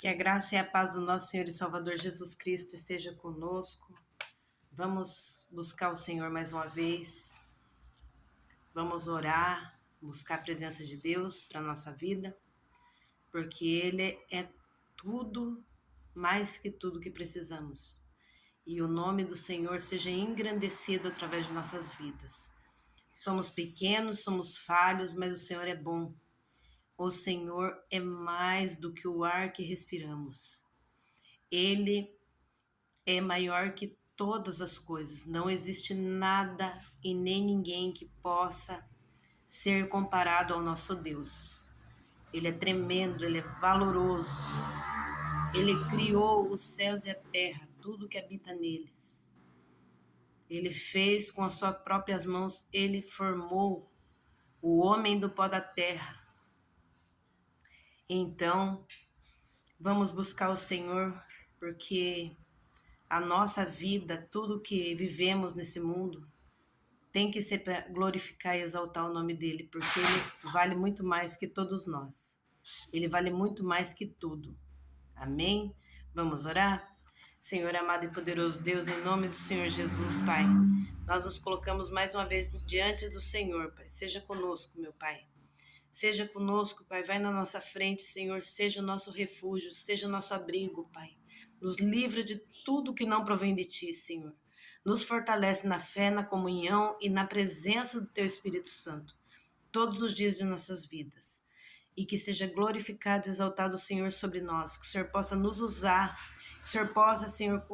Que a graça e a paz do nosso Senhor e Salvador Jesus Cristo esteja conosco. Vamos buscar o Senhor mais uma vez. Vamos orar, buscar a presença de Deus para a nossa vida, porque Ele é tudo, mais que tudo que precisamos. E o nome do Senhor seja engrandecido através de nossas vidas. Somos pequenos, somos falhos, mas o Senhor é bom. O Senhor é mais do que o ar que respiramos. Ele é maior que todas as coisas. Não existe nada e nem ninguém que possa ser comparado ao nosso Deus. Ele é tremendo, ele é valoroso. Ele criou os céus e a terra, tudo que habita neles. Ele fez com as suas próprias mãos, ele formou o homem do pó da terra. Então, vamos buscar o Senhor, porque a nossa vida, tudo que vivemos nesse mundo, tem que ser para glorificar e exaltar o nome dele, porque ele vale muito mais que todos nós. Ele vale muito mais que tudo. Amém? Vamos orar? Senhor amado e poderoso Deus, em nome do Senhor Jesus, Pai, nós nos colocamos mais uma vez diante do Senhor, Pai. Seja conosco, meu Pai. Seja conosco, Pai, vai na nossa frente, Senhor, seja o nosso refúgio, seja o nosso abrigo, Pai. Nos livra de tudo que não provém de Ti, Senhor. Nos fortalece na fé, na comunhão e na presença do Teu Espírito Santo, todos os dias de nossas vidas. E que seja glorificado e exaltado o Senhor sobre nós, que o Senhor possa nos usar, que o Senhor possa, Senhor,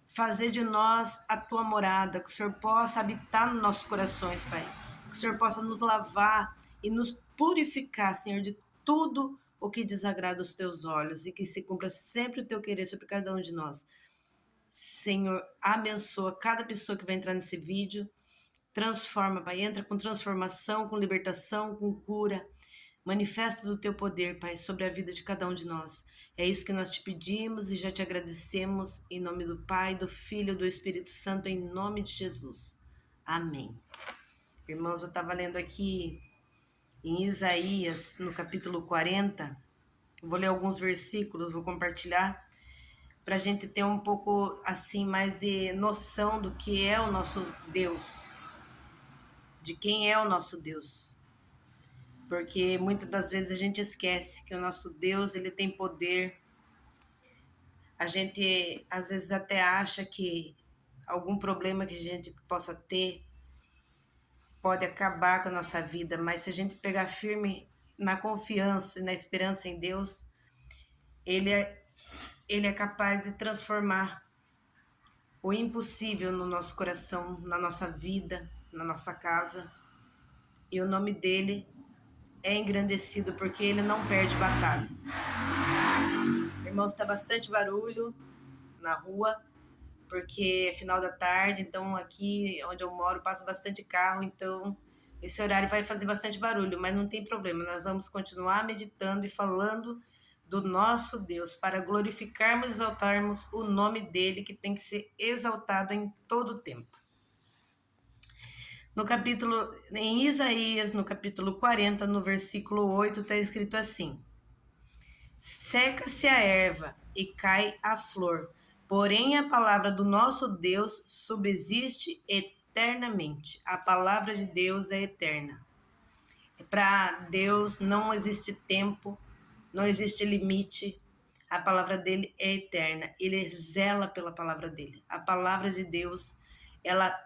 fazer de nós a Tua morada, que o Senhor possa habitar nos nossos corações, Pai. Que o Senhor possa nos lavar e nos purificar, Senhor, de tudo o que desagrada os Teus olhos e que se cumpra sempre o Teu querer sobre cada um de nós. Senhor, abençoa cada pessoa que vai entrar nesse vídeo, transforma, Pai, entra com transformação, com libertação, com cura, manifesta do Teu poder, Pai, sobre a vida de cada um de nós. É isso que nós te pedimos e já te agradecemos, em nome do Pai, do Filho e do Espírito Santo, em nome de Jesus. Amém. Irmãos, eu estava lendo aqui em Isaías, no capítulo 40, vou ler alguns versículos, vou compartilhar, para a gente ter um pouco, assim, mais de noção do que é o nosso Deus, de quem é o nosso Deus. Porque muitas das vezes a gente esquece que o nosso Deus, ele tem poder. A gente, às vezes, até acha que algum problema que a gente possa ter pode acabar com a nossa vida, mas se a gente pegar firme na confiança e na esperança em Deus, Ele é capaz de transformar o impossível no nosso coração, na nossa vida, na nossa casa. E o nome dele é engrandecido porque ele não perde batalha. Irmãos, está bastante barulho na rua, porque é final da tarde, então aqui onde eu moro passa bastante carro, então esse horário vai fazer bastante barulho, mas não tem problema, nós vamos continuar meditando e falando do nosso Deus, para glorificarmos e exaltarmos o nome dele, que tem que ser exaltado em todo o tempo. Em Isaías, no capítulo 40, no versículo 8, está escrito assim: seca-se a erva e cai a flor, porém a palavra do nosso Deus subsiste eternamente. A palavra de Deus é eterna. Para Deus não existe tempo, não existe limite. A palavra dele é eterna. Ele zela pela palavra dele. A palavra de Deus, ela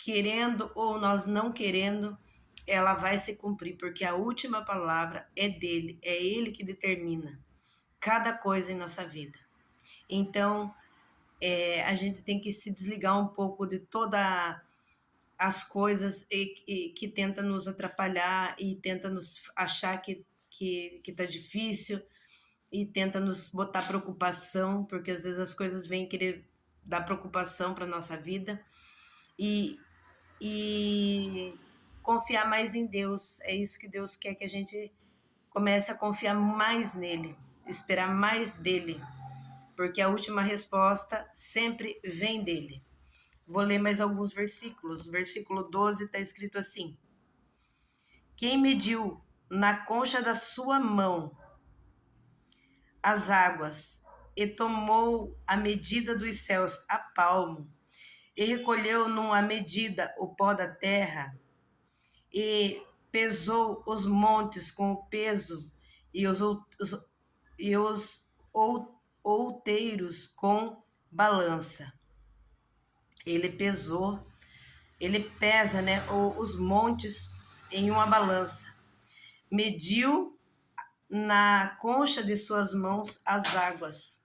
querendo ou nós não querendo, ela vai se cumprir, porque a última palavra é dele, é ele que determina cada coisa em nossa vida. Então, a gente tem que se desligar um pouco de todas as coisas que tentam nos atrapalhar e tenta nos achar que tá difícil e tenta nos botar preocupação, porque às vezes as coisas vêm querer dar preocupação para nossa vida, e confiar mais em Deus. É isso que Deus quer, que a gente comece a confiar mais nele, esperar mais dele, porque a última resposta sempre vem dele. Vou ler mais alguns versículos. O versículo 12 está escrito assim: quem mediu na concha da sua mão as águas, e tomou a medida dos céus a palmo, e recolheu numa medida o pó da terra, e pesou os montes com o peso, e os outeiros com balança. Ele pesou, ele pesa, né, os montes em uma balança. Mediu na concha de suas mãos as águas,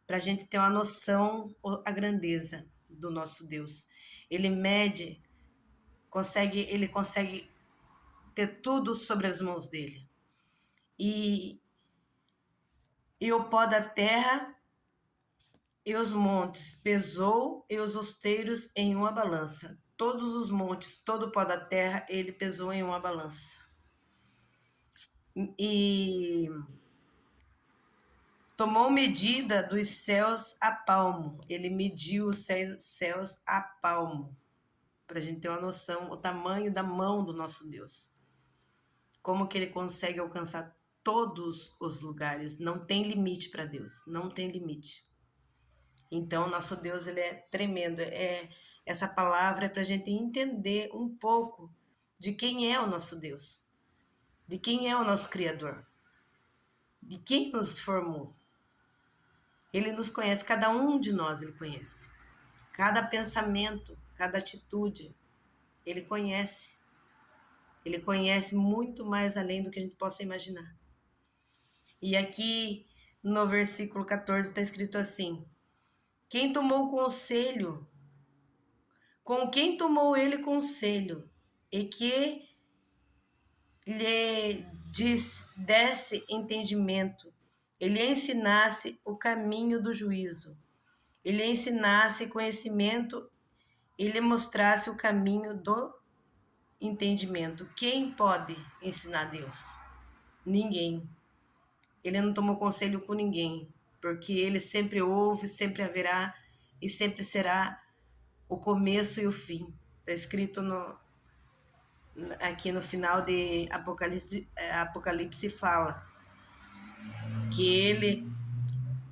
para a gente ter uma noção a grandeza do nosso Deus. Ele mede, ele consegue ter tudo sobre as mãos dele. E o pó da terra e os montes pesou, e os osteiros em uma balança. Todos os montes, todo o pó da terra, ele pesou em uma balança. E tomou medida dos céus a palmo. Ele mediu os céus a palmo, para a gente ter uma noção, o tamanho da mão do nosso Deus. Como que ele consegue alcançar todos os lugares. Não tem limite para Deus, não tem limite. Então, nosso Deus, ele é tremendo. Essa palavra é para a gente entender um pouco de quem é o nosso Deus, de quem é o nosso Criador, de quem nos formou. Ele nos conhece, cada um de nós ele conhece. Cada pensamento, cada atitude, ele conhece. Ele conhece muito mais além do que a gente possa imaginar. E aqui no versículo 14 está escrito assim: quem tomou conselho, com quem tomou ele conselho, e que lhe desse entendimento, ele ensinasse o caminho do juízo, ele ensinasse conhecimento, ele mostrasse o caminho do entendimento. Quem pode ensinar Deus? Ninguém. Ele não tomou conselho com ninguém, porque ele sempre ouve, sempre haverá e sempre será o começo e o fim. Está escrito aqui no final de Apocalipse fala que ele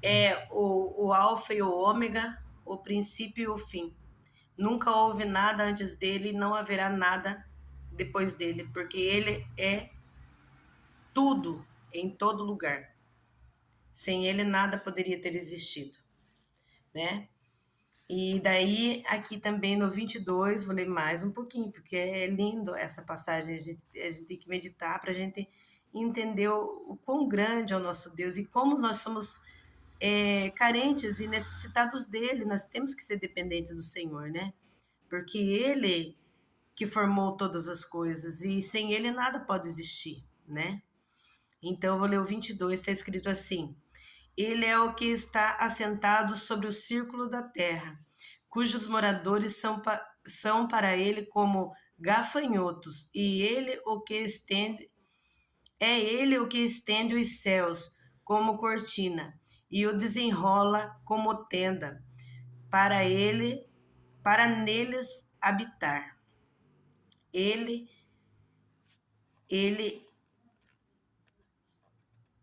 é o alfa e o ômega, o princípio e o fim. Nunca houve nada antes dele, não haverá nada depois dele, porque ele é tudo em todo lugar. Sem ele nada poderia ter existido, né? E daí aqui também no 22, vou ler mais um pouquinho, porque é lindo essa passagem, a gente tem que meditar para a gente entender o quão grande é o nosso Deus e como nós somos carentes e necessitados dele. Nós temos que ser dependentes do Senhor, né? Porque ele que formou todas as coisas e sem ele nada pode existir, né? Então eu vou ler o 22, está escrito assim: ele é o que está assentado sobre o círculo da terra, cujos moradores são para ele como gafanhotos, e ele o que estende os céus como cortina, e o desenrola como tenda, para neles habitar. Ele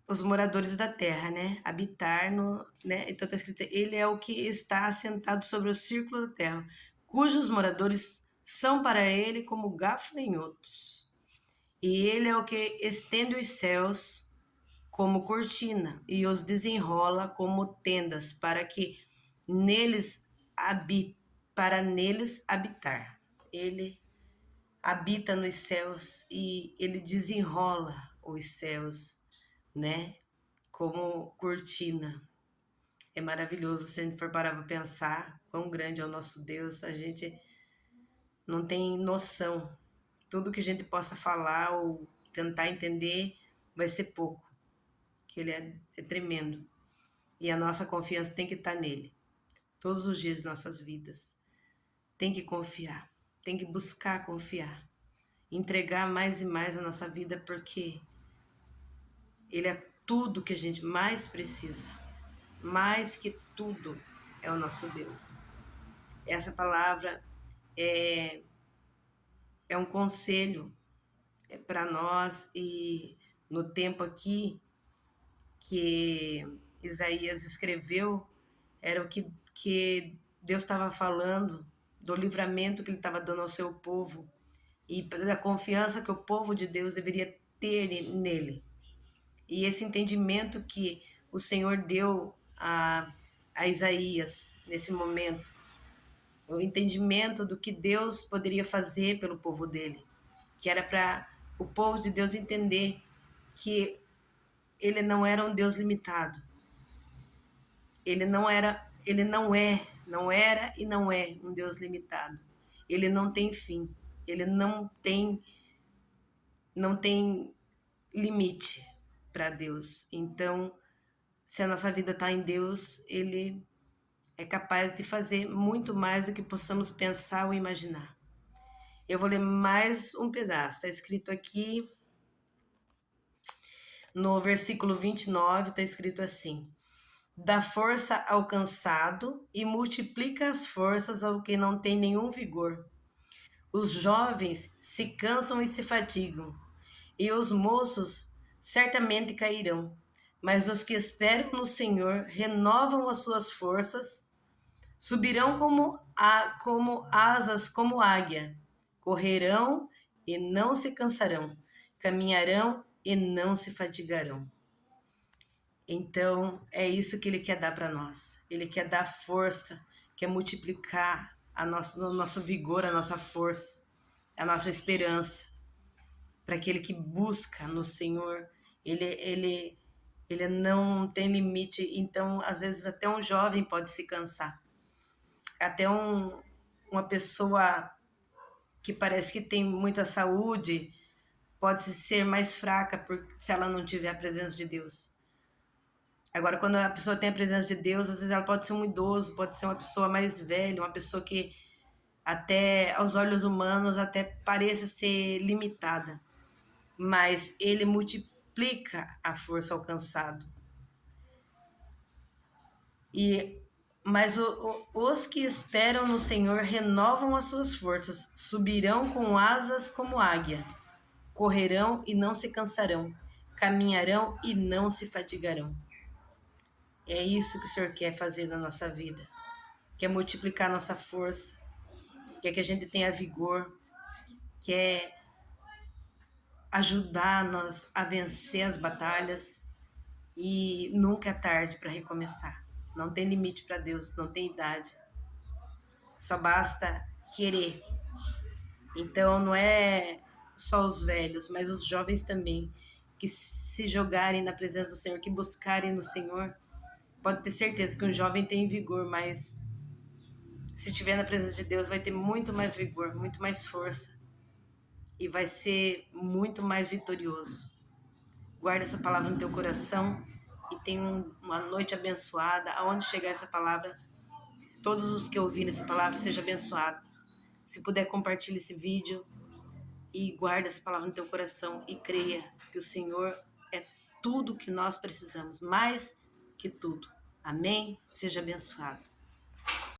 os moradores da terra, né? Habitar no, né? Então está escrito: ele é o que está assentado sobre o círculo da terra, cujos moradores são para ele como gafanhotos. E ele é o que estende os céus como cortina e os desenrola como tendas para neles habitar. Ele habita nos céus e ele desenrola os céus, né? Como cortina. É maravilhoso se a gente for parar para pensar quão grande é o nosso Deus. A gente não tem noção. Tudo que a gente possa falar ou tentar entender vai ser pouco, que ele é tremendo. E a nossa confiança tem que estar nele, todos os dias de nossas vidas. Tem que confiar, tem que buscar confiar, entregar mais e mais a nossa vida, porque ele é tudo que a gente mais precisa. Mais que tudo é o nosso Deus. Essa palavra é um conselho para nós, e no tempo aqui que Isaías escreveu era o que Deus estava falando, do livramento que ele estava dando ao seu povo e da confiança que o povo de Deus deveria ter nele. E esse entendimento que o Senhor deu a Isaías nesse momento, o entendimento do que Deus poderia fazer pelo povo dele, que era para o povo de Deus entender que ele não era um Deus limitado. Ele não era e não é um Deus limitado. Ele não tem fim. Ele não tem limite para Deus. Então, se a nossa vida está em Deus, Ele é capaz de fazer muito mais do que possamos pensar ou imaginar. Eu vou ler mais um pedaço. Está escrito aqui no versículo 29, está escrito assim: dá força ao cansado e multiplica as forças ao que não tem nenhum vigor. Os jovens se cansam e se fatigam, e os moços certamente cairão. Mas os que esperam no Senhor renovam as suas forças, subirão como asas como águia, correrão e não se cansarão, caminharão e não se fatigarão. Então, é isso que Ele quer dar para nós. Ele quer dar força, quer multiplicar o nosso vigor, a nossa força, a nossa esperança. Para aquele que busca no Senhor, Ele não tem limite. Então, às vezes, até um jovem pode se cansar. Até uma pessoa que parece que tem muita saúde pode ser mais fraca se ela não tiver a presença de Deus. Agora, quando a pessoa tem a presença de Deus, às vezes ela pode ser um idoso, pode ser uma pessoa mais velha, uma pessoa que até aos olhos humanos até pareça ser limitada. Mas Ele multiplica a força ao cansado. Mas os que esperam no Senhor renovam as suas forças, subirão com asas como águia, correrão e não se cansarão, caminharão e não se fatigarão. É isso que o Senhor quer fazer na nossa vida. Quer multiplicar a nossa força, quer que a gente tenha vigor, quer ajudar-nos a vencer as batalhas, e nunca é tarde para recomeçar. Não tem limite para Deus, não tem idade. Só basta querer. Então não é só os velhos, mas os jovens também, que se jogarem na presença do Senhor, que buscarem no Senhor. Pode ter certeza que um jovem tem vigor, mas se estiver na presença de Deus vai ter muito mais vigor, muito mais força e vai ser muito mais vitorioso. Guarda essa palavra no teu coração e tenha uma noite abençoada. Aonde chegar essa palavra, todos os que ouvirem essa palavra sejam abençoados. Se puder, compartilhe esse vídeo e guarda essa palavra no teu coração e creia que o Senhor é tudo que nós precisamos, mais que tudo. Amém? Seja abençoado.